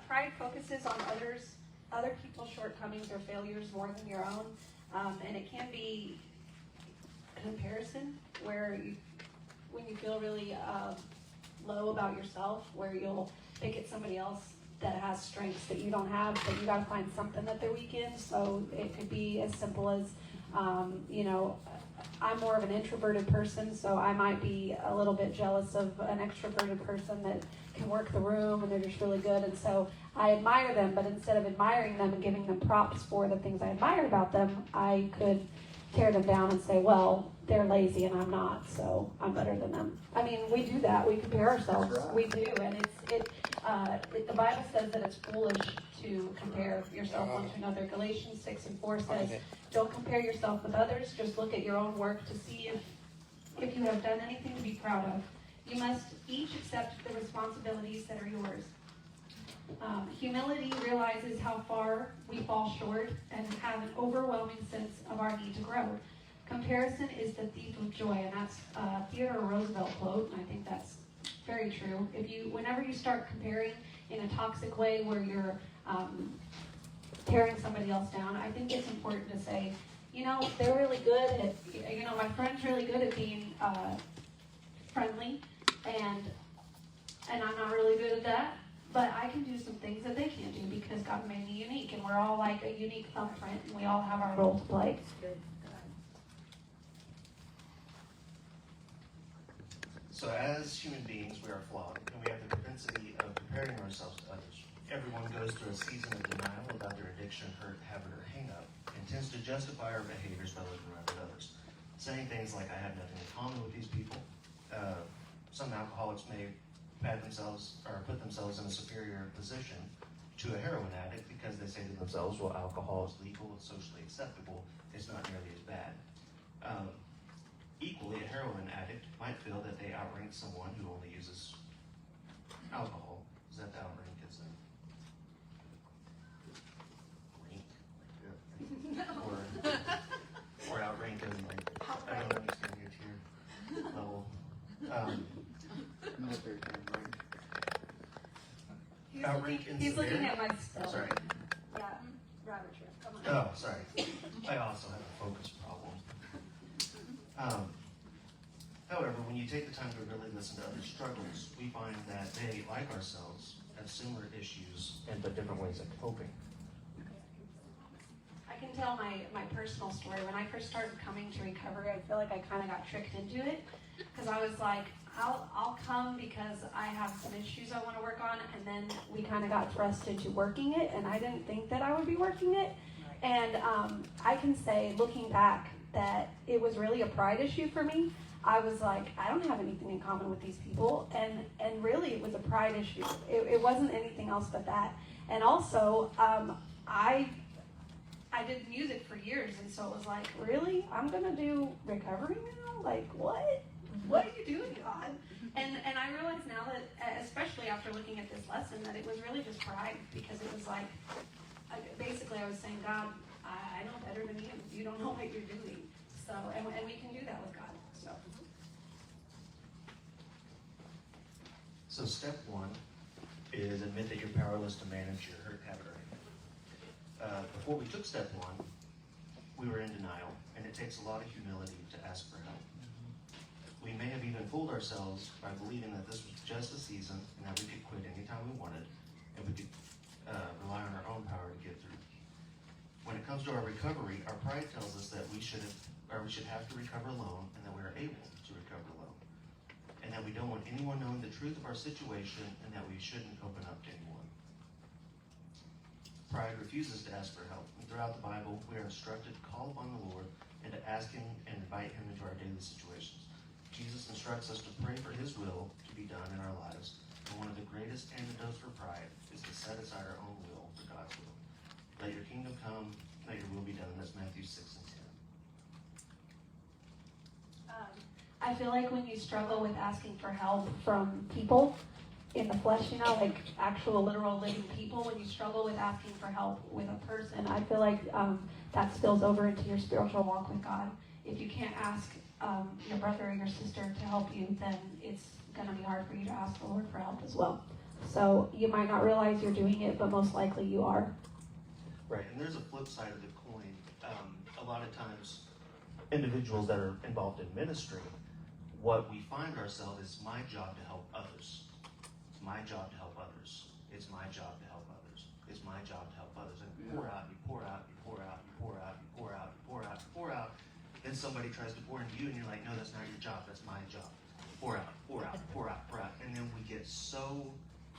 Pride focuses on other people's shortcomings or failures more than your own, and it can be comparison, where when you feel really low about yourself, where you'll pick at somebody else that has strengths that you don't have, but you got to find something that they're weak in. So it could be as simple as, I'm more of an introverted person, so I might be a little bit jealous of an extroverted person that can work the room and they're just really good. And so I admire them, but instead of admiring them and giving them props for the things I admire about them, I could tear them down and say, well, they're lazy and I'm not, so I'm better than them. I mean, we do that. We compare ourselves. Right. We do, and the Bible says that it's foolish to compare yourself one to another. Galatians 6:4 says, don't compare yourself with others. Just look at your own work to see if you have done anything to be proud of. You must each accept the responsibilities that are yours. Humility realizes how far we fall short and have an overwhelming sense of our need to grow. Comparison is the thief of joy, and that's a Theodore Roosevelt quote, and I think that's very true. Whenever you start comparing in a toxic way where you're tearing somebody else down, I think it's important to say, they're really good at, my friend's really good at being friendly, and I'm not really good at that. But I can do some things that they can't do because God made me unique, and we're all like a unique thumbprint, and we all have our role to play. So as human beings, we are flawed, and we have the propensity of comparing ourselves to others. Everyone goes through a season of denial about their addiction, hurt, habit, or hang-up, and tends to justify our behaviors by looking around at others, saying things like, I have nothing in common with these people. Some alcoholics may put themselves in a superior position to a heroin addict because they say to themselves, well, alcohol is legal, it's socially acceptable, it's not nearly as bad. Equally, a heroin addict might feel that they outrank someone who only uses alcohol. Is that the outrank? Is it rank? Or outrank as like, I don't understand your tier level. Military term, right? Outrank in He's looking severity? at my spell. Sorry. Yeah, rabbit trail. Come on. Oh, sorry. I also have a focus problem. However, when you take the time to really listen to others' struggles, we find that they, like ourselves, have similar issues but different ways of coping. I can tell my personal story. When I first started coming to recovery, I feel like I kind of got tricked into it because I was like, I'll come because I have some issues I want to work on, and then we kind of got thrust into working it, and I didn't think that I would be working it. And I can say, looking back, that it was really a pride issue for me. I was like, I don't have anything in common with these people, and really it was a pride issue. It wasn't anything else but that. And also, I did music for years, and so it was like, really? I'm gonna do recovery now? Like, what? What are you doing, God? And I realize now that, especially after looking at this lesson, that it was really just pride, because it was like, basically I was saying, God, I know better than you. You don't know what you're doing. So, and we can do that with God. So step one is admit that you're powerless to manage your hurt, habit, or hang-up. Before we took step one, we were in denial, and it takes a lot of humility to ask for help. We may have even fooled ourselves by believing that this was just a season and that we could quit anytime we wanted, and we could rely on our own power to get through. When it comes to our recovery, our pride tells us that we should have to recover alone, and that we are able to recover alone, and that we don't want anyone knowing the truth of our situation, and that we shouldn't open up to anyone. Pride refuses to ask for help. And throughout the Bible, we are instructed to call upon the Lord and to ask Him and invite Him into our daily situations. Jesus instructs us to pray for His will to be done in our lives, and one of the greatest antidotes for pride is to set aside our own will for God's will. Let your kingdom come, let your will be done. That's Matthew 6 and 10. I feel like when you struggle with asking for help from people in the flesh, like actual literal living people, when you struggle with asking for help with a person, I feel like that spills over into your spiritual walk with God. If you can't ask your brother or your sister to help you, then it's going to be hard for you to ask the Lord for help as well. So you might not realize you're doing it, but most likely you are. Right, and there's a flip side of the coin. A lot of times, individuals that are involved in ministry, what we find ourselves is my job to help others. It's my job to help others. It's my job to help others. It's my job to help others. And you pour out, you pour out, you pour out, you pour out, you pour out, you pour out, you pour out. Then somebody tries to pour into you, and you're like, no, that's not your job. That's my job. Pour out, pour out, pour out, pour out. And then we get so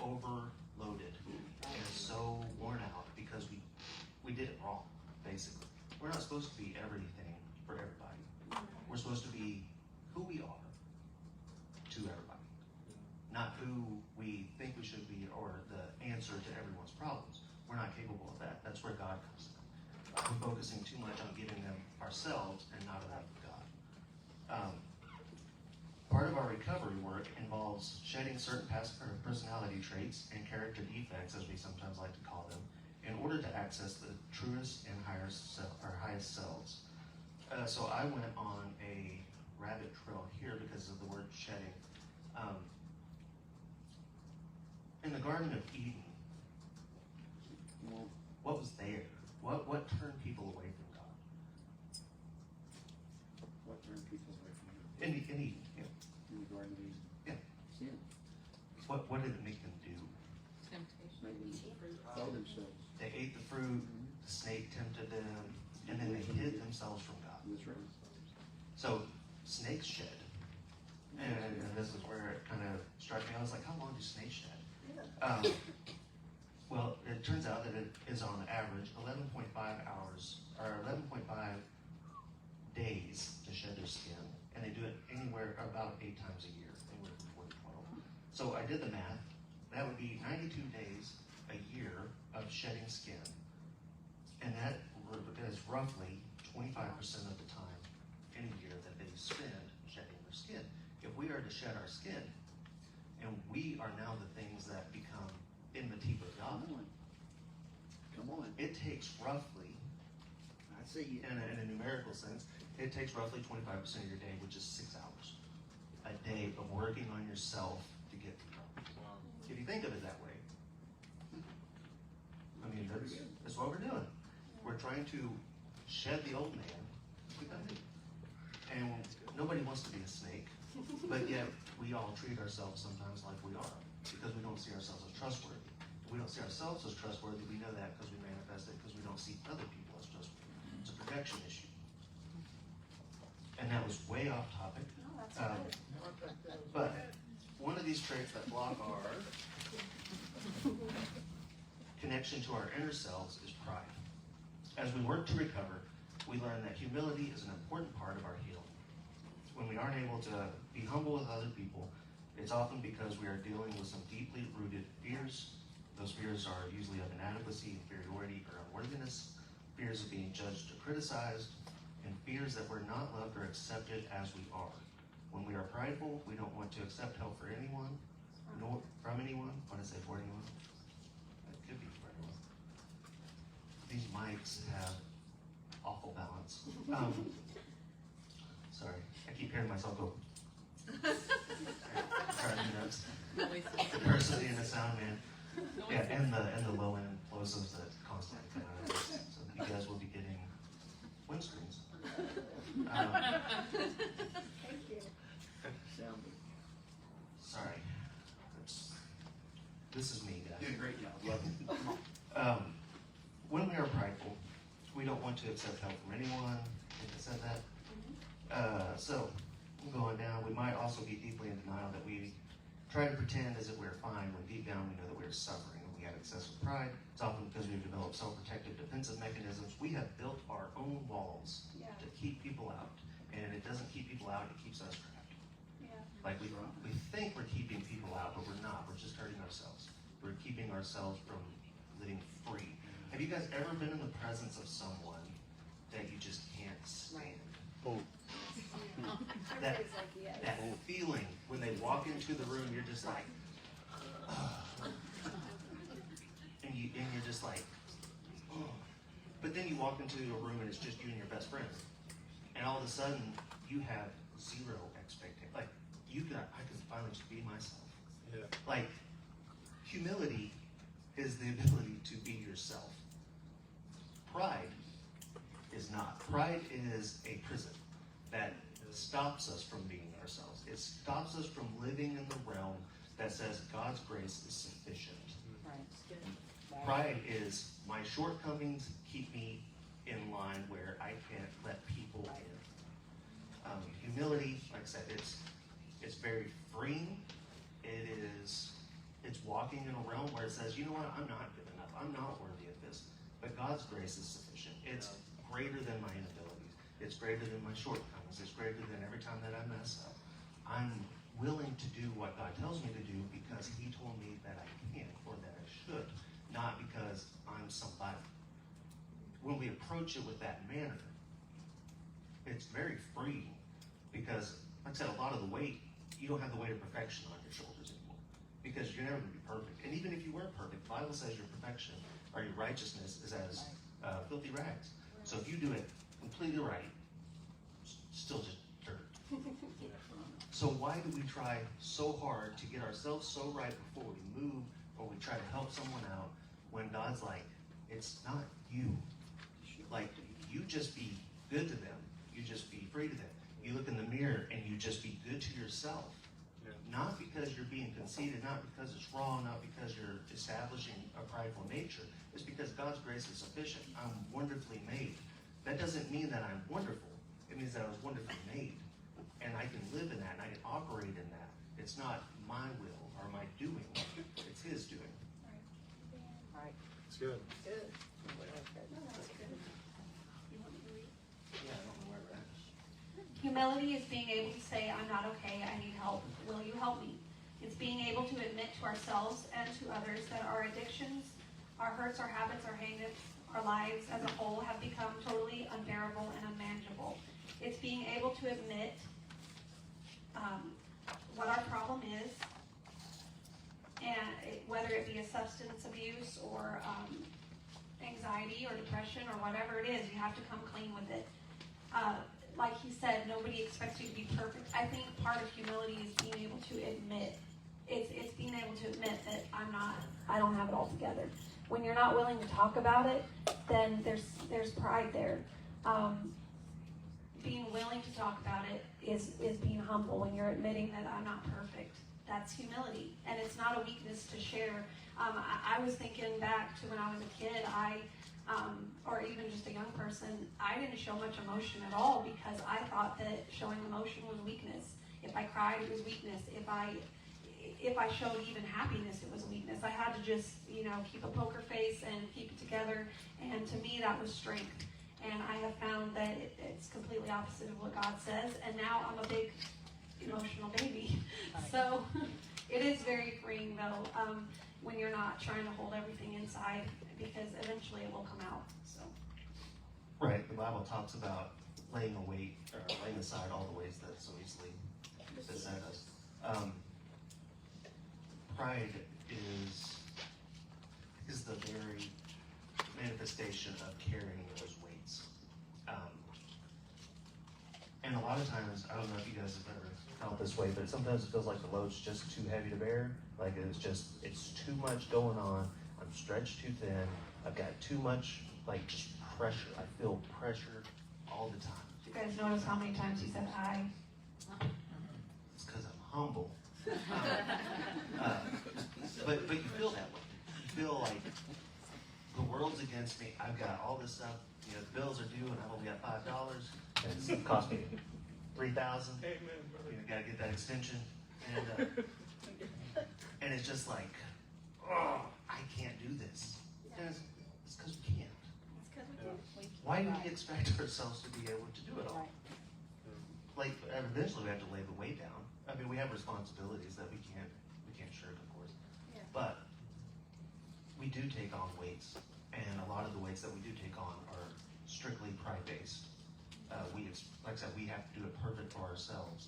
overloaded and so worn out because we did it wrong, basically. We're not supposed to be everything for everybody. We're supposed to be who we are to everybody, not who we think we should be or the answer to everyone's problems. We're not capable of that. That's where God comes in. We're focusing too much on giving them ourselves and not enough of God. Part of our recovery work involves shedding certain personality traits and character defects, as we sometimes like to call them, in order to access the truest and highest selves. So I went on a rabbit trail here because of the word shedding. In the Garden of Eden, what was there? What turned people away from God? What turned people away from Him? In Eden, yeah. In the Garden of Eden? Yeah. Sin. What did it make them do? Make them throw themselves. They ate the fruit, the snake tempted them, and then they hid themselves from God. That's right. So snakes shed. And this is where it kind of struck me. I was like, how long do snakes shed? Well, it turns out that it is on average 11.5 hours, or 11.5 days to shed their skin. And they do it anywhere about 8 times a year, anywhere from 4 to 12. So I did the math. That would be 92 days a year of shedding skin. And that is roughly 25% of the time in a year that they spend shedding their skin. If we are to shed our skin, and we are now the things that become enmity with God, Come on. it takes roughly, I see you. in a numerical sense, it takes roughly 25% of your day, which is 6 hours a day of working on yourself to get to God. If you think of it that way, I mean, that's what we're doing. We're trying to shed the old man, become new. And nobody wants to be a snake, but yet we all treat ourselves sometimes like we are because we don't see ourselves as trustworthy. If we don't see ourselves as trustworthy, we know that because we manifest it because we don't see other people as trustworthy. It's a projection issue. And that was way off topic. No, that's good. But one of these traits that block our connection to our inner selves is pride. As we work to recover, we learn that humility is an important part of our healing. When we aren't able to be humble with other people, it's often because we are dealing with some deeply rooted fears. Those fears are usually of inadequacy, inferiority, or unworthiness, fears of being judged or criticized, and fears that we're not loved or accepted as we are. When we are prideful, we don't want to accept help for anyone, nor from anyone. When I say for anyone, it could be for anyone. These mics have awful balance. Sorry, I keep hearing myself go. Driving me nuts. The person being the sound man. Yeah, and the low end plosives that constantly come out of this. So you guys will be getting windscreens. Thank you. Sound. Sorry. This is me, guys. Doing a great job. Love it. When we are prideful, we don't want to accept help from anyone. I think I said that. So, going down, we might also be deeply in denial that we try to pretend as if we're fine when deep down we know that we're suffering. When we have excessive pride, it's often because we've developed self-protective defensive mechanisms. We have built our own walls to keep people out. And it doesn't keep people out, it keeps us trapped. Yeah. Like we think we're keeping people out, but we're not. We're just hurting ourselves. We're keeping ourselves from living free. Have you guys ever been in the presence of someone that you just can't stand? That feeling when they walk into the room, you're just like, and you're just like, but then you walk into a room and it's just you and your best friend, and all of a sudden you have zero expectation. Like I can finally just be myself. Yeah. Like Humility is the ability to be yourself. Pride is not. Pride is a prison that stops us from being ourselves. It stops us from living in the realm that says God's grace is sufficient. Pride is my shortcomings keep me in line where I can't let people in. Humility, like I said, it's very freeing. It's walking in a realm where it says, you know what, I'm not good enough. I'm not worthy of this. But God's grace is sufficient. It's greater than my inabilities. It's greater than my shortcomings. It's greater than every time that I mess up. I'm willing to do what God tells me to do because He told me that I can or that I should, not because I'm somebody. When we approach it with that manner, it's very freeing because, like I said, a lot of the weight, you don't have the weight of perfection on your shoulders anymore because you're never going to be perfect. And even if you were perfect, the Bible says your perfection or your righteousness is as filthy rags. So if you do it completely right, still just dirt. So why do we try so hard to get ourselves so right before we move or we try to help someone out when God's like, it's not you. Like, you just be good to them. You just be free to them. You look in the mirror and you just be good to yourself. Yeah. Not because you're being conceited, not because it's wrong, not because you're establishing a prideful nature. It's because God's grace is sufficient. I'm wonderfully made. That doesn't mean that I'm wonderful. It means that I was wonderfully made. And I can live in that and I can operate in that. It's not my will or my doing. It's His doing. Right. It's good. Good. Yeah, I don't know where we're at. Humility is being able to say, I'm not okay, I need help, will you help me? It's being able to admit to ourselves and to others that our addictions, our hurts, our habits, our hang-ups, our lives as a whole have become totally unbearable and unmanageable. It's being able to admit what our problem is, and whether it be a substance abuse or anxiety or depression or whatever it is, you have to come clean with it. Like he said, nobody expects you to be perfect. I think part of humility is being able to admit. It's being able to admit that I don't have it all together. When you're not willing to talk about it, then there's pride there. Being willing to talk about it is being humble. When you're admitting that I'm not perfect, that's humility, and it's not a weakness to share. I was thinking back to when I was a kid, or even just a young person, I didn't show much emotion at all because I thought that showing emotion was weakness. If I cried, it was weakness. If I showed even happiness, it was weakness. I had to just, keep a poker face and keep it together, and to me, that was strength. And I have found that it's completely opposite of what God says, and now I'm a big emotional baby. So it is very freeing, though, when you're not trying to hold everything inside, because eventually it will come out. So. Right, the Bible talks about laying aside all the ways that so easily beset us. Pride is the very manifestation of carrying those weights. And a lot of times, I don't know if you guys have ever felt this way, but sometimes it feels like the load's just too heavy to bear. Like it's too much going on. I'm stretched too thin. I've got too much, just pressure. I feel pressure all the time. You guys notice how many times he said I? It's because I'm humble. But you feel that way. You feel like the world's against me. I've got all this stuff. The bills are due, and I've only got $5, and it's cost me $3,000. Amen, brother. Gotta get that extension, and it's just like, oh, I can't do this. And it's because we can't. It's because we do. Why do we expect ourselves to be able to do it all? Like, eventually we have to lay the weight down. I mean, we have responsibilities that we can't shirk, of course. Yeah. But we do take on weights, and a lot of the weights that we do take on are strictly pride-based. Like I said, we have to do it perfect for ourselves,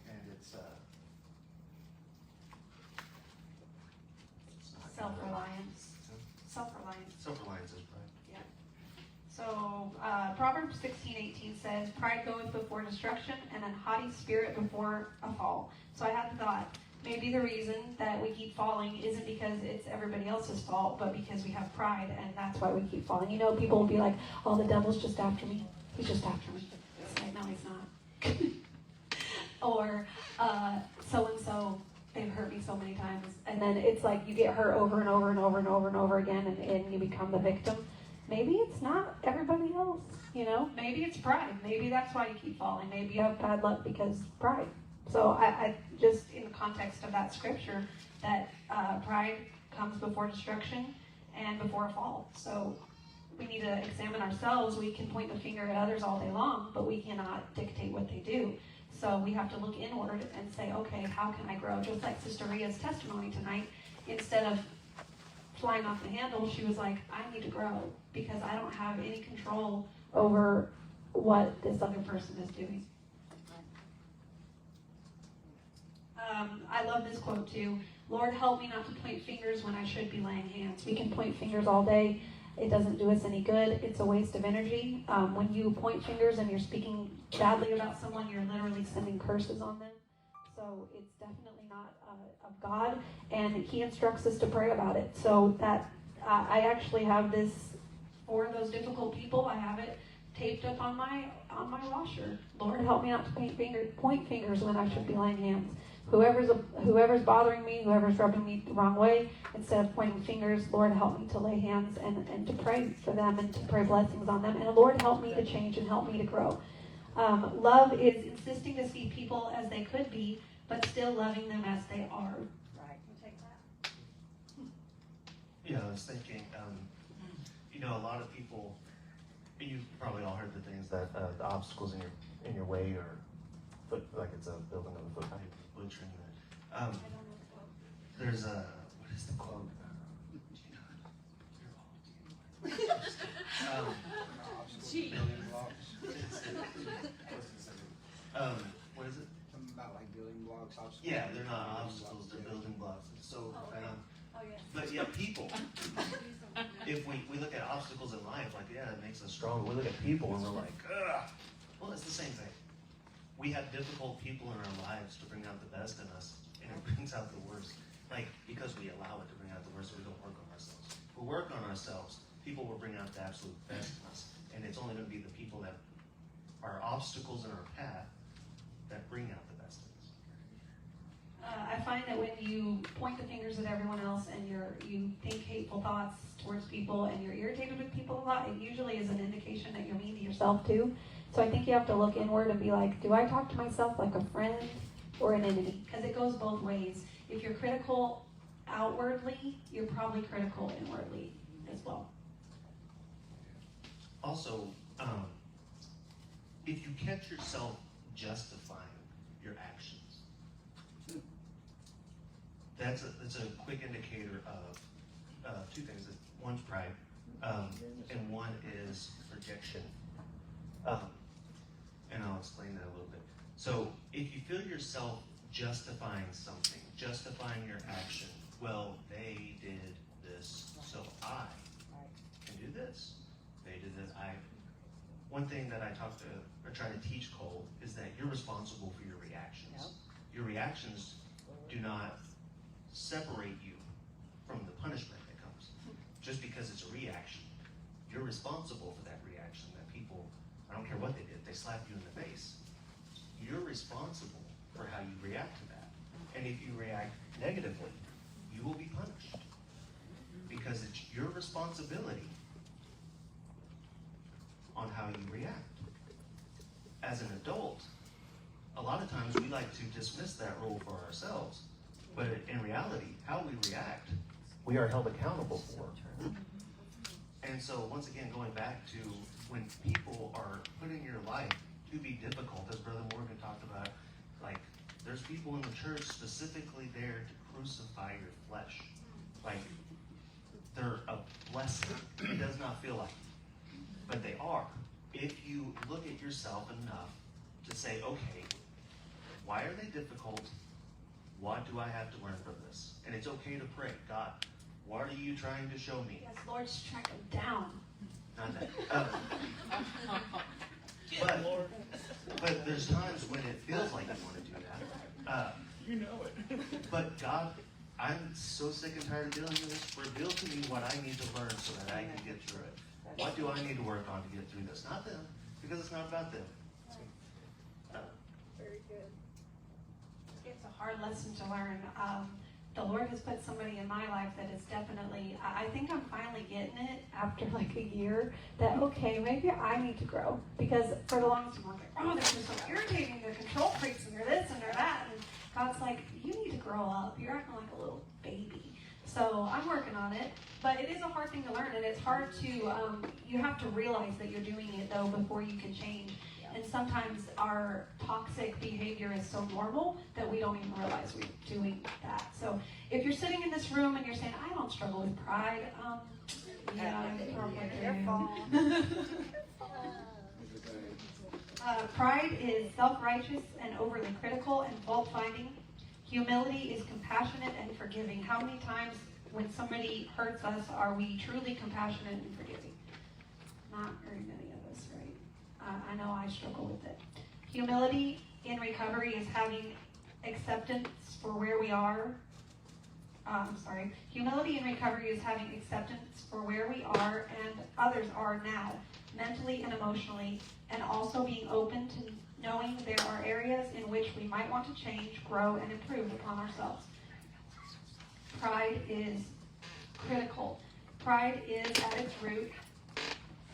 and it's not Self-reliance. Self-reliance. Self-reliance is pride. Yeah. So Proverbs 16:18 says, "Pride goeth before destruction, and an haughty spirit before a fall." So I had the thought, maybe the reason that we keep falling isn't because it's everybody else's fault, but because we have pride, and that's why we keep falling. You know, people will be like, oh, the devil's just after me. He's just after me. It's like, no, he's not. Or so-and-so, they've hurt me so many times. And then it's like you get hurt over and over and over and over and over again, and you become the victim. Maybe it's not everybody else, you know? Maybe it's pride. Maybe that's why you keep falling. Maybe you have bad luck because pride. So I just, in the context of that scripture, that pride comes before destruction and before a fall. So we need to examine ourselves. We can point the finger at others all day long, but we cannot dictate what they do. So we have to look inward and say, okay, how can I grow? Just like Sister Ria's testimony tonight, instead of flying off the handle, she was like, I need to grow because I don't have any control over what this other person is doing. I love this quote too. Lord, help me not to point fingers when I should be laying hands. We can point fingers all day. It doesn't do us any good. It's a waste of energy. When you point fingers and you're speaking badly about someone, you're literally sending curses on them. So it's definitely not of God, and He instructs us to pray about it. So that I actually have this for those difficult people. I have it taped up on my washer. Lord, help me not to point fingers when I should be laying hands. Whoever's bothering me, whoever's rubbing me the wrong way, instead of pointing fingers, Lord, help me to lay hands and to pray for them and to pray blessings on them. And Lord, help me to change and help me to grow. Love is insisting to see people as they could be, but still loving them as they are. Right. You take that? Yeah, I was thinking, you know, a lot of people, you've probably all heard the things that the obstacles in your way or like it's a building on the foot. I'm butchering that. I don't know the quote. There's a, what is the quote? What is it? Something about like building blocks, obstacles. Yeah, they're not obstacles, they're building blocks. It's so profound. Oh, yes. But yeah, people. If we look at obstacles in life, like, yeah, it makes us strong. We look at people and we're like, ugh. Well, it's the same thing. We have difficult people in our lives to bring out the best in us, and it brings out the worst. Like, because we allow it to bring out the worst, so we don't work on ourselves. If we work on ourselves, people will bring out the absolute best in us. And it's only going to be the people that are obstacles in our path that bring out the best in us. I find that when you point the fingers at everyone else and you think hateful thoughts towards people and you're irritated with people a lot, it usually is an indication that you're mean to yourself too. So I think you have to look inward and be like, do I talk to myself like a friend or an enemy? Because it goes both ways. If you're critical outwardly, you're probably critical inwardly as well. Also, if you catch yourself justifying your actions, that's a quick indicator of two things. One's pride, and one is rejection. And I'll explain that a little bit. So if you feel yourself justifying something, justifying your action, well, they did this, so I can do this. They did this. One thing that I try to teach Cole is that you're responsible for your reactions. Yep. Your reactions do not separate you from the punishment that comes. Just because it's a reaction, you're responsible for that reaction. That people, I don't care what they did, they slapped you in the face. You're responsible for how you react to that. And if you react negatively, you will be punished. Because it's your responsibility on how you react. As an adult, a lot of times we like to dismiss that role for ourselves. But in reality, how we react, we are held accountable for. And so once again, going back to when people are put in your life to be difficult, as Brother Morgan talked about, like there's people in the church specifically there to crucify your flesh. Like they're a blessing. It does not feel like it, but they are. If you look at yourself enough to say, okay, why are they difficult? What do I have to learn from this? And it's okay to pray, God, what are you trying to show me? Yes, Lord, track them down. Not that. But there's times when it feels like you want to do that. You know it. But God, I'm so sick and tired of dealing with this. Reveal to me what I need to learn so that I can get through it. What do I need to work on to get through this? Not them, because it's not about them. Very good. It's a hard lesson to learn. The Lord has put somebody in my life that is definitely, I think I'm finally getting it after like a year, that okay, maybe I need to grow. Because for the longest time I was like, oh, they're just so irritating, they're control freaks, and they're this and they're that. And God's like, you need to grow up. You're acting like a little baby. So I'm working on it. But it is a hard thing to learn, and it's hard to, you have to realize that you're doing it though before you can change. And sometimes our toxic behavior is so normal that we don't even realize we're doing that. So if you're sitting in this room and you're saying, I don't struggle with pride, yeah, I probably do. Pride is self-righteous and overly critical and fault-finding. Humility is compassionate and forgiving. How many times when somebody hurts us are we truly compassionate and forgiving? Not very many of us, right? I know I struggle with it. Humility in recovery is having acceptance for where we are. Humility in recovery is having acceptance for where we are and others are now, mentally and emotionally, and also being open to knowing there are areas in which we might want to change, grow, and improve upon ourselves. Pride is critical. Pride is at its root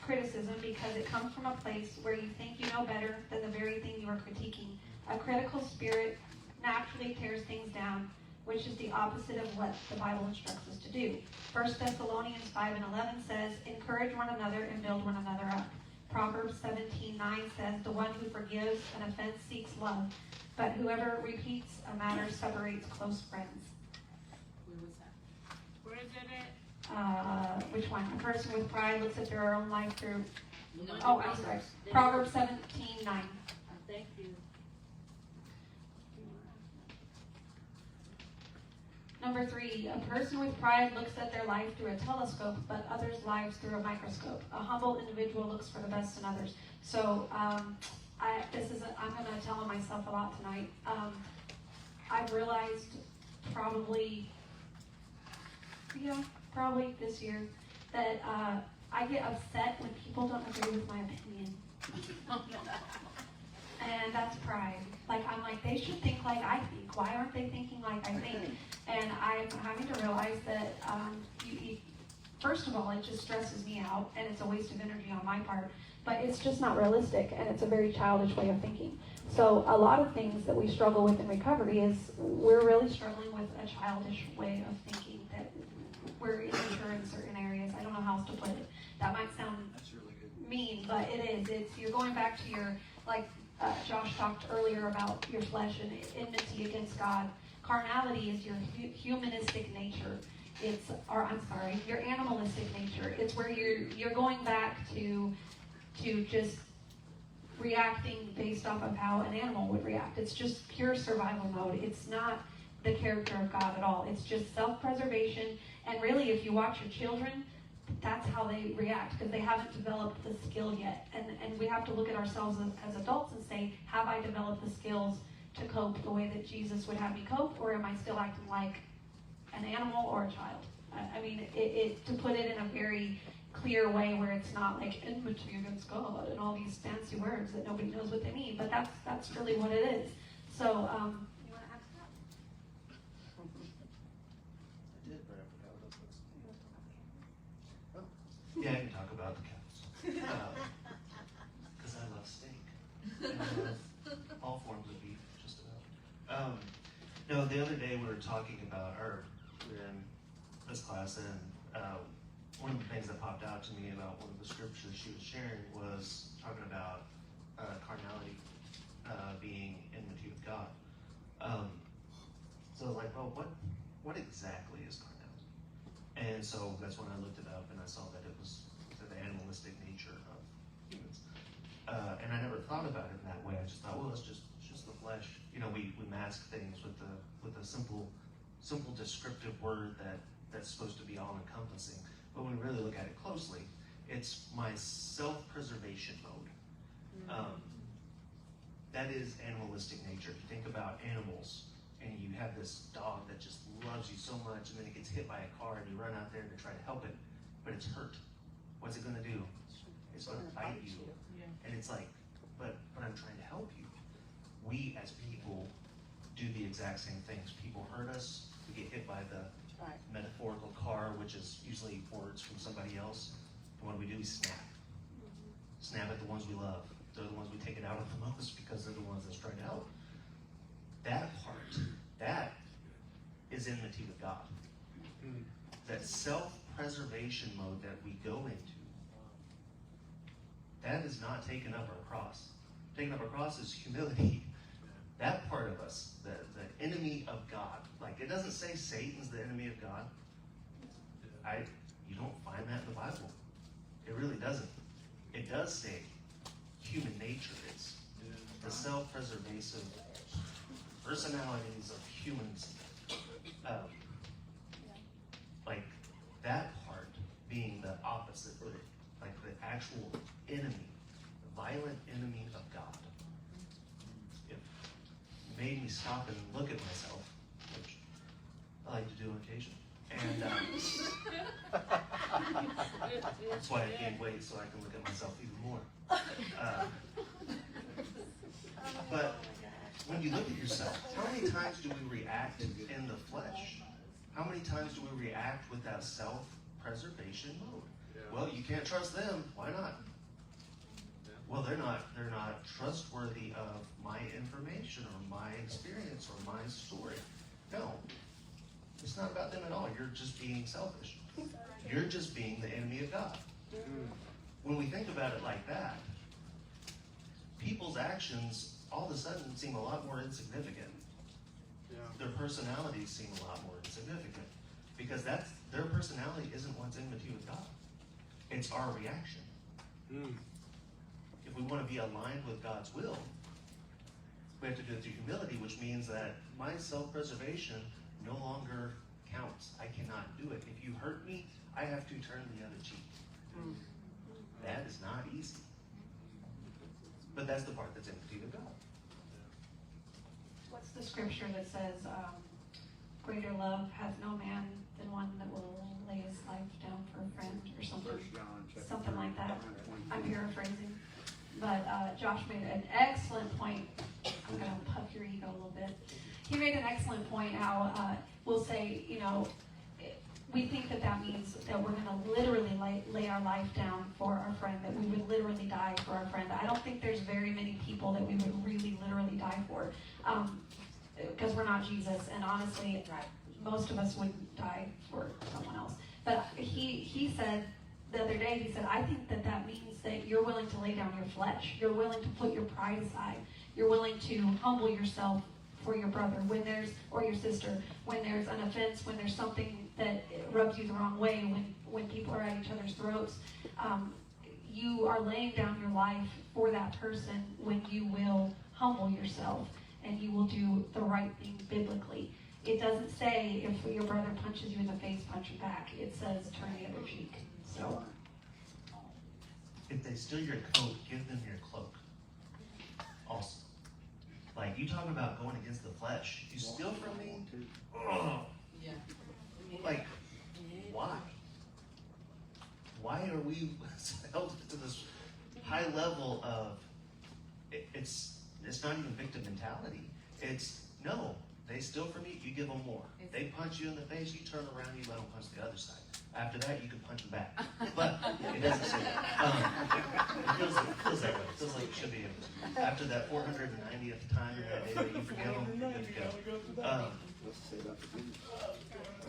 criticism because it comes from a place where you think you know better than the very thing you are critiquing. A critical spirit naturally tears things down, which is the opposite of what the Bible instructs us to do. 1 Thessalonians 5:11 says, encourage one another and build one another up. Proverbs 17:9 says, the one who forgives an offense seeks love, but whoever repeats a matter separates close friends. Where was that? Where is it at? Which one? A person with pride looks at their own life through. No, Oh, I'm sorry. Proverbs 17:9. Thank you. Number 3, a person with pride looks at their life through a telescope, but others' lives through a microscope. A humble individual looks for the best in others. So I'm going to tell myself a lot tonight. I've realized probably this year that I get upset when people don't agree with my opinion. And that's pride. I'm like, they should think like I think. Why aren't they thinking like I think? And I'm having to realize that, first of all, it just stresses me out, and it's a waste of energy on my part. But it's just not realistic, and it's a very childish way of thinking. So a lot of things that we struggle with in recovery is we're really struggling with a childish way of thinking, that we're immature in certain areas. I don't know how else to put it. That might sound That's really good. mean, but it is. You're going back to your, Josh talked earlier about your flesh and enmity against God. Carnality is your humanistic nature. Your animalistic nature. It's where you're going back to just reacting based off of how an animal would react. It's just pure survival mode. It's not the character of God at all. It's just self-preservation. And really, if you watch your children, that's how they react, because they haven't developed the skill yet. And we have to look at ourselves as adults and say, have I developed the skills to cope the way that Jesus would have me cope, or am I still acting like an animal or a child? I mean, to put it in a very clear way where it's not like enmity against God and all these fancy words that nobody knows what they mean, but that's really what it is. So, you want to ask that? I did, but I forgot what I was going to say. Yeah, I can talk about the cows. Because I love steak. And I love all forms of beef, just about. No, the other day we were talking about, we were in this class, and one of the things that popped out to me about one of the scriptures she was sharing was talking about carnality being enmity with God. So I was like, well, what exactly is carnality? And so that's when I looked it up, and I saw that it was the animalistic nature of humans. And I never thought about it in that way. I just thought, well, it's just the flesh. We mask things with a simple descriptive word that's supposed to be all-encompassing. But when we really look at it closely, it's my self-preservation mode. That is animalistic nature. If you think about animals and you loves you so much, and then it gets hit by a car, and you run out there to try to help it, but it's hurt. What's it gonna do? It's gonna bite you. Yeah. And it's like, but I'm trying to help you. We as people do the exact same things. People hurt us, we get hit by the Right. metaphorical car, which is usually words from somebody else. And what do? We snap. Snap at the ones we love. They're the ones we take it out on the most because they're the ones that's trying to help. That part, that is enmity with God. That self-preservation mode that we go into, that is not taking up our cross. Taking up our cross is humility. That part of us, the enemy of God. Like, it doesn't say Satan's the enemy of God. You don't find that in the Bible. It really doesn't. It does say human nature. It's the self-preservative personalities of humans. Like, that part being the opposite, like the actual enemy, the violent enemy of God. It made me stop and look at myself, which I like to do on occasion. And that's why I gained weight, so I can look at myself even more. But when you look at yourself, how many times do we react in the flesh? How many times do we react with that self-preservation mode? Well, you can't trust them. Why not? Well, they're not trustworthy of my information or my experience or my story. No. It's not about them at all. You're just being selfish. You're just being the enemy of God. When we think about it like that, people's actions all of a sudden seem a lot more insignificant. Their personalities seem a lot more insignificant because their personality isn't what's enmity with God. It's our reaction. If we want to be aligned with God's will, we have to do it through humility, which means that my self-preservation no longer counts. I cannot do it. If you hurt me, I have to turn the other cheek. That is not easy. But that's the part that's enmity with God. What's the scripture that says, greater love hath no man than one that will lay his life down for a friend or something? 1 John chapter Something like that. 3, I'm paraphrasing. But Josh made an excellent point. I'm going to puff your ego a little bit. He made an excellent point how we'll say, we think that means that we're going to literally lay our life down for our friend, that we would literally die for our friend. I don't think there's very many people that we would really literally die for, because we're not Jesus, and honestly, most of us wouldn't die for someone else. But he said the other day, he said, I think that means that you're willing to lay down your flesh. You're willing to put your pride aside. You're willing to humble yourself for your brother or your sister, when there's an offense, when there's something that rubs you the wrong way, when people are at each other's throats. You are laying down your life for that person when you will humble yourself and you will do the right thing biblically. It doesn't say if your brother punches you in the face, punch him back. It says turn the other cheek. So, If they steal your coat, give them your cloak. Also. Like, you talk about going against the flesh. You steal from me? Ugh. Yeah. Like, why? Why are we held to this high level of, it's not even victim mentality. It's, no, they steal from you, you give them more. They punch you in the face, you turn around, you let them punch the other side. After that, you can punch them back. But it doesn't say that. It feels that way. It feels like it should be able to. After that 490th time in that day that you forgive them, you're good to go. What's it say about forgiveness?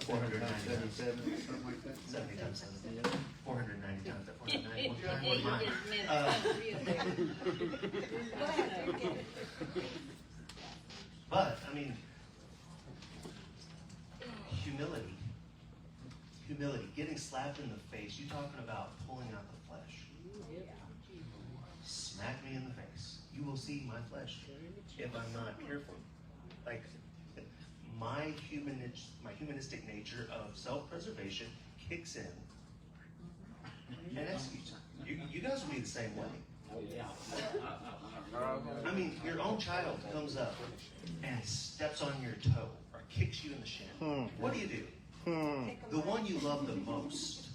490 times. 77, something like that. 70 times 7. 490 times that 490. One time, It one just mine. meant But, I mean, humility, getting slapped in the face. You talking about pulling out the flesh. Smack me in the face. You will see my flesh if I'm not careful. Like, my humanistic nature of self-preservation kicks in and executes. You guys will be the same way. I mean, your own child comes up and steps on your toe or kicks you in the shin. What do you do? The one you love the most,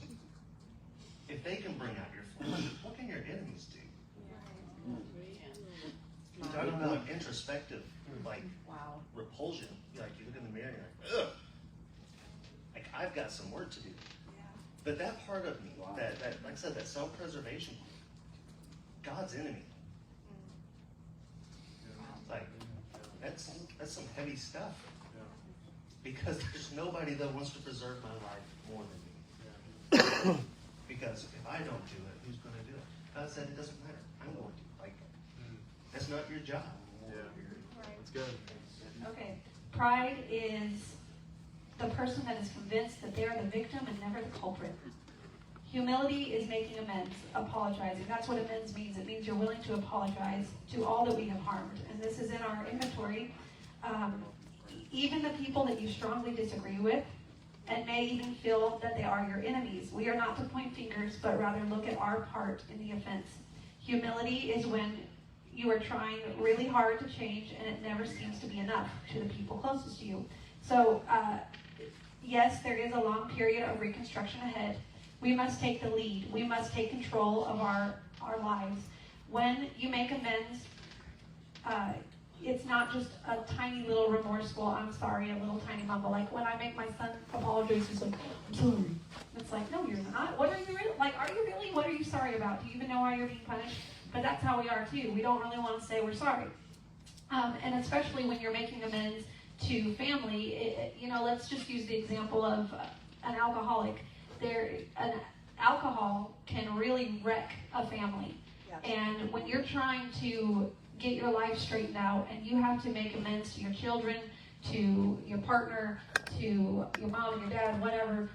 if they can bring out your flesh, what can your enemies do? You're talking about introspective, like Wow. repulsion. Like you look in the mirror and you're like, ugh. Like I've got some work to do. But that part of me, that like I said, that self-preservation, God's enemy. Like that's some heavy stuff. Because there's nobody that wants to preserve my life more than me. Because if I don't do it, who's going to do it? God said it doesn't matter. I'm going to. Like, that's not your job. That's good. Okay. Pride is the person that is convinced that they are the victim and never the culprit. Humility is making amends, apologizing. That's what amends means. It means you're willing to apologize to all that we have harmed. And this is in our inventory. Even the people that you strongly disagree with and may even feel that they are your enemies. We are not to point fingers, but rather look at our part in the offense. Humility is when you are trying really hard to change and it never seems to be enough to the people closest to you. So, yes, there is a long period of reconstruction ahead. We must take the lead. We must take control of our lives. When you make amends, it's not just a tiny little remorseful, I'm sorry, a little tiny mumble. Like when I make my son apologize, he's like, I'm sorry. It's like, no, you're not. What are you really? Like, are you really? What are you sorry about? Do you even know why you're being punished? But that's how we are too. We don't really want to say we're sorry. And especially when you're making amends to family, let's just use the example of an alcoholic. An alcohol can really wreck a family. Yeah. And when you're trying to get your life straightened out and you have to make amends to your children, to your partner, to your mom and your dad, whatever,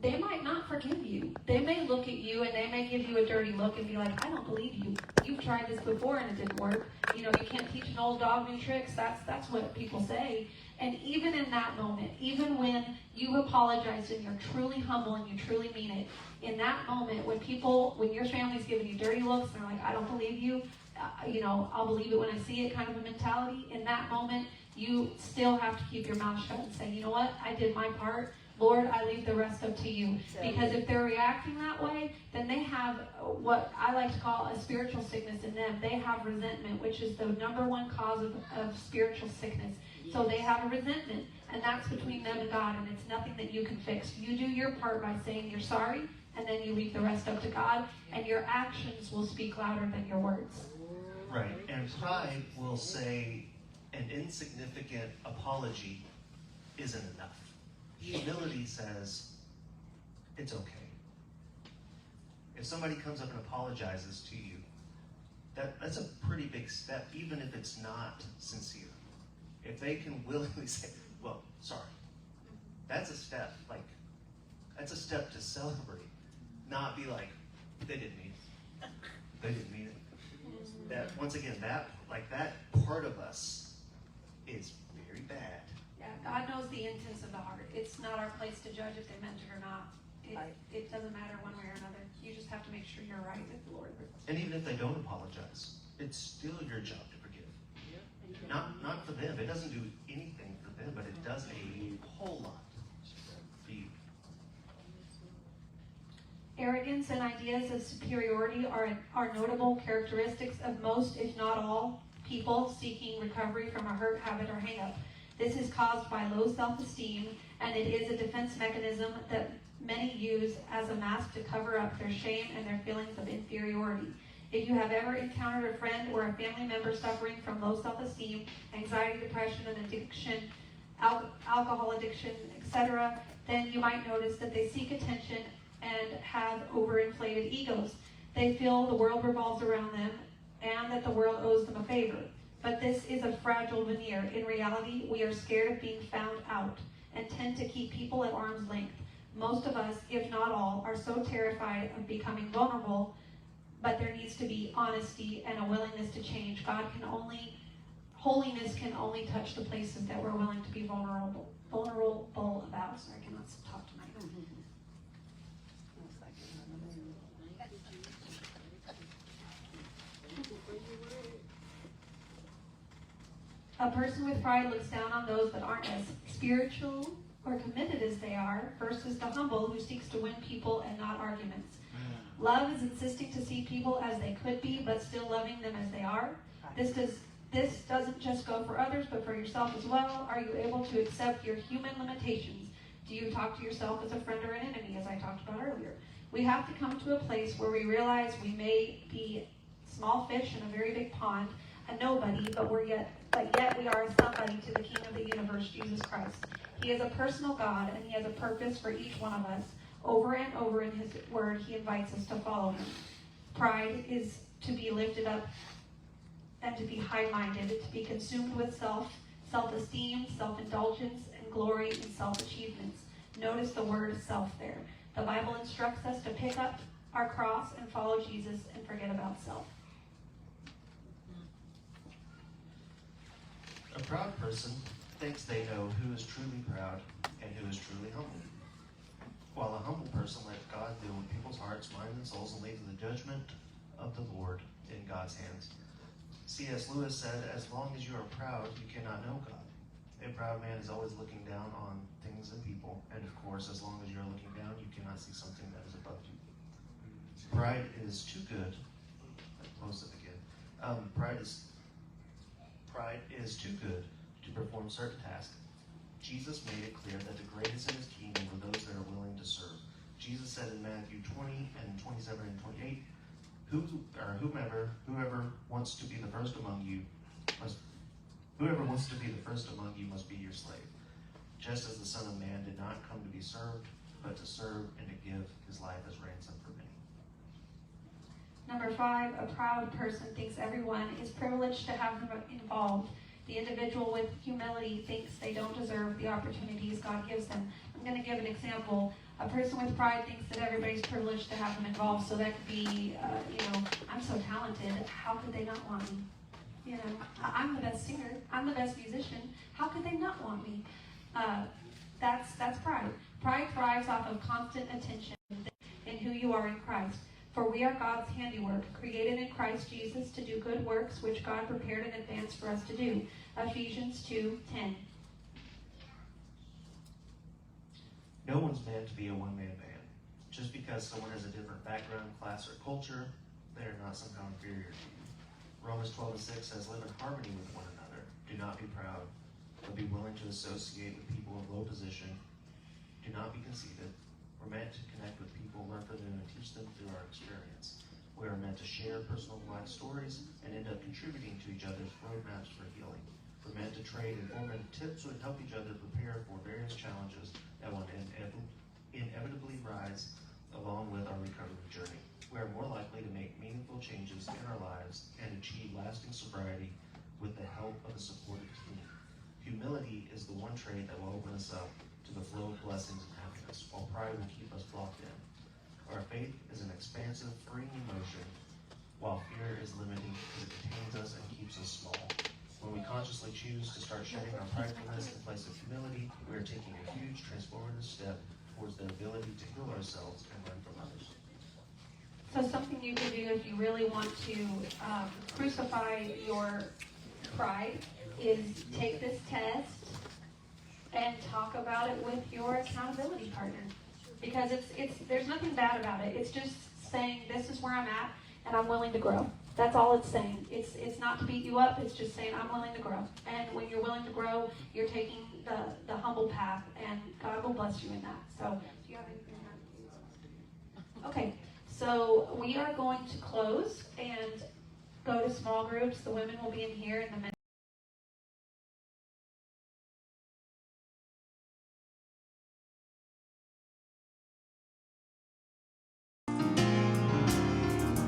they might not forgive you. They may look at you and they may give you a dirty look and be like, I don't believe you. You've tried this before and it didn't work. You can't teach an old dog new tricks. That's what people say. And even in that moment, even when you apologize and you're truly humble and you truly mean it, in that moment when your family's giving you dirty looks and they're like, I don't believe you, I'll believe it when I see it kind of a mentality. In that moment, you still have to keep your mouth shut and say, you know what, I did my part. Lord, I leave the rest up to you. Because if they're reacting that way, then they have what I like to call a spiritual sickness in them. They have resentment, which is the number one cause of spiritual sickness. So they have a resentment, and that's between them and God, and it's nothing that you can fix. You do your part by saying you're sorry, and then you leave the rest up to God, and your actions will speak louder than your words. Right. And pride will say an insignificant apology isn't enough. Humility says it's okay. If somebody comes up and apologizes to you, that's a pretty big step, even if it's not sincere. If they can willingly say, well, sorry, that's a step. That's a step to celebrate, not be like, they didn't mean it. They didn't mean it. That once again, that part of us is very bad. Yeah, God knows the intents of the heart. It's not our place to judge if they meant it or not. It doesn't matter one way or another. You just have to make sure you're right with the Lord. And even if they don't apologize, it's still your job to forgive. Not for them. It doesn't do anything for them, but it does a whole lot for you. Arrogance and ideas of superiority are notable characteristics of most, if not all, people seeking recovery from a hurt, habit, or hang-up. This is caused by low self-esteem, and it is a defense mechanism that many use as a mask to cover up their shame and their feelings of inferiority. If you have ever encountered a friend or a family member suffering from low self-esteem, anxiety, depression, and addiction, alcohol addiction, etc., then you might notice that they seek attention and have overinflated egos. They feel the world revolves around them and that the world owes them a favor. But this is a fragile veneer. In reality, we are scared of being found out and tend to keep people at arm's length. Most of us, if not all, are so terrified of becoming vulnerable, but there needs to be honesty and a willingness to change. Holiness can only touch the places that we're willing to be vulnerable about. Sorry, I cannot talk tonight. A person with pride looks down on those that aren't as spiritual or committed as they are, versus the humble who seeks to win people and not arguments. Love is insisting to see people as they could be, but still loving them as they are. This doesn't just go for others, but for yourself as well. Are you able to accept your human limitations? Do you talk to yourself as a friend or an enemy, as I talked about earlier? We have to come to a place where we realize we may be small fish in a very big pond, a nobody, but yet we are a somebody to the King of the universe, Jesus Christ. He is a personal God, and He has a purpose for each one of us. Over and over in His Word, He invites us to follow Him. Pride is to be lifted up and to be high-minded, to be consumed with self-esteem, self-indulgence, and glory in self-achievements. Notice the word self there. The Bible instructs us to pick up our cross and follow Jesus and forget about self. A proud person thinks they know who is truly proud and who is truly humble, while a humble person lets God deal with people's hearts, minds, and souls and leaves the judgment of the Lord in God's hands. C.S. Lewis said, "As long as you are proud, you cannot know God. A proud man is always looking down on things and people, and of course, as long as you're looking down, you cannot see something that is above you." Pride is too good. Close it again. Pride is too good to perform certain tasks. Jesus made it clear that the greatest in His kingdom were those that are willing to serve. Jesus said in Matthew 20 and 27 and 28, whoever wants to be the first among you must be your slave. Just as the Son of Man did not come to be served, but to serve and to give His life as ransom for many. Number 5, a proud person thinks everyone is privileged to have them involved. The individual with humility thinks they don't deserve the opportunities God gives them. I'm going to give an example. A person with pride thinks that everybody's privileged to have them involved. So that could be, I'm so talented. How could they not want me? I'm the best singer. I'm the best musician. How could they not want me? That's pride. Pride thrives off of constant attention in who you are in Christ. For we are God's handiwork, created in Christ Jesus to do good works, which God prepared in advance for us to do. Ephesians 2:10. No one's meant to be a one-man band. Just because someone has a different background, class, or culture, they are not somehow inferior to you. Romans 12:6 says, "Live in harmony with one another. Do not be proud, but be willing to associate with people of low position. Do not be conceited. We're meant to connect with people, learn from them, and teach them through our experience. We are meant to share personal life stories and end up contributing to each other's roadmaps for healing. We're meant to trade informative tips and help each other prepare for various challenges that will inevitably rise along with our recovery journey. We are more likely to make meaningful changes in our lives and achieve lasting sobriety with the help of a supportive team. Humility is the one trait that will open us up to the flow of blessings and happiness, while pride will keep us blocked in. Our faith is an expansive, freeing emotion, while fear is limiting because it detains us and keeps us small. When we consciously choose to start shedding our pridefulness in place of humility, we are taking a huge transformative step towards the ability to heal ourselves and learn from others. So something you can do if you really want to crucify your pride is take this test and talk about it with your accountability partner. Because there's nothing bad about it. It's just saying, this is where I'm at, and I'm willing to grow. That's all it's saying. It's not to beat you up. It's just saying, I'm willing to grow. And when you're willing to grow, you're taking the humble path, and God will bless you in that. So, do you have anything to add? Okay, so we are going to close and go to small groups. The women will be in here, and the men